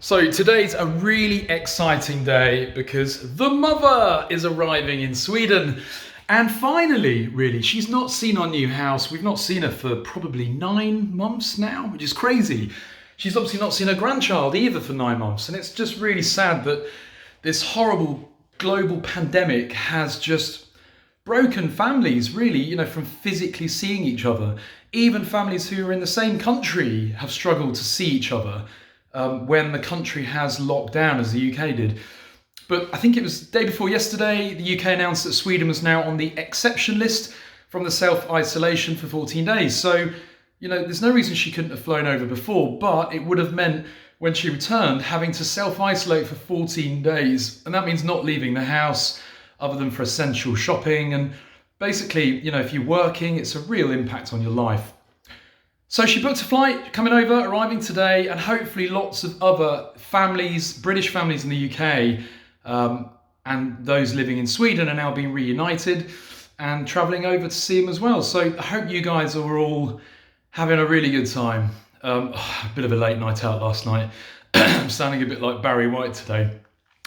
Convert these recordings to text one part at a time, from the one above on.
So today's a really exciting day because the mother is arriving in Sweden. And finally, really, she's not seen our new house. We've not seen her for probably 9 months now, which is crazy. She's obviously not seen her grandchild either for 9 months. And it's just really sad that this horrible global pandemic has just broken families, really, from physically seeing each other. Even families who are in the same country have struggled to see each other when the country has locked down, as the UK did. But I think it was the day before yesterday, the UK announced that Sweden was now on the exception list from the self-isolation for 14 days. So, there's no reason she couldn't have flown over before, but it would have meant when she returned having to self-isolate for 14 days. And that means not leaving the house other than for essential shopping. And basically, if you're working, it's a real impact on your life. So she booked a flight, coming over, arriving today, and hopefully lots of other families, British families in the UK, and those living in Sweden are now being reunited and travelling over to see him as well. So I hope you guys are all having a really good time. A bit of a late night out last night. I'm sounding a bit like Barry White today,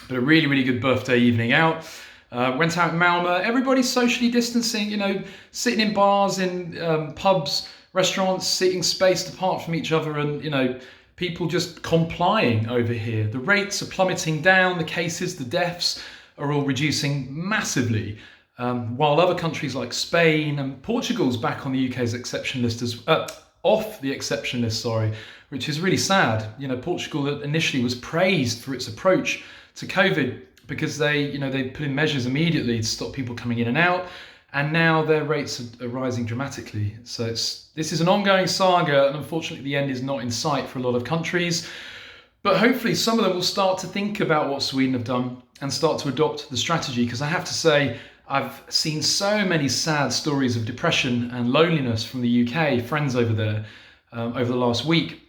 but a really, really good birthday evening out. Went out in Malmö, everybody's socially distancing, sitting in bars, in pubs, restaurants, sitting spaced apart from each other, and people just complying over here. The rates are plummeting down, the cases, the deaths are all reducing massively, while other countries like Spain and Portugal's back on the UK's exception list off the exception list, which is really sad. Portugal initially was praised for its approach to COVID because they put in measures immediately to stop people coming in and out. And now their rates are rising dramatically. So this is an ongoing saga, and unfortunately the end is not in sight for a lot of countries. But hopefully some of them will start to think about what Sweden have done and start to adopt the strategy. Because I have to say, I've seen so many sad stories of depression and loneliness from the UK, friends over there, over the last week.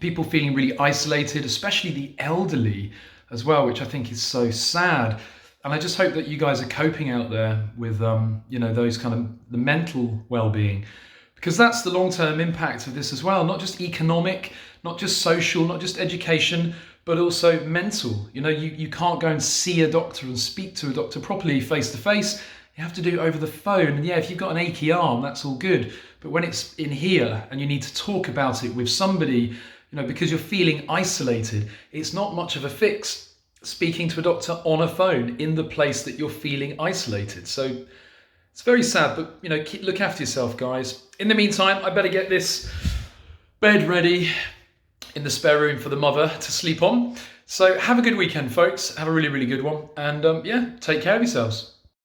People feeling really isolated, especially the elderly as well, which I think is so sad. And I just hope that you guys are coping out there with, those kind of the mental well-being, because that's the long-term impact of this as well. Not just economic, not just social, not just education, but also mental. You can't go and see a doctor and speak to a doctor properly face to face. You have to do it over the phone. And yeah, if you've got an achy arm, that's all good. But when it's in here and you need to talk about it with somebody, because you're feeling isolated, it's not much of a fix speaking to a doctor on a phone in the place that you're feeling isolated. So it's very sad, but look after yourself, guys. In the meantime, I better get this bed ready in the spare room for the mother to sleep on. So have a good weekend, folks. Have a really, really good one. And take care of yourselves.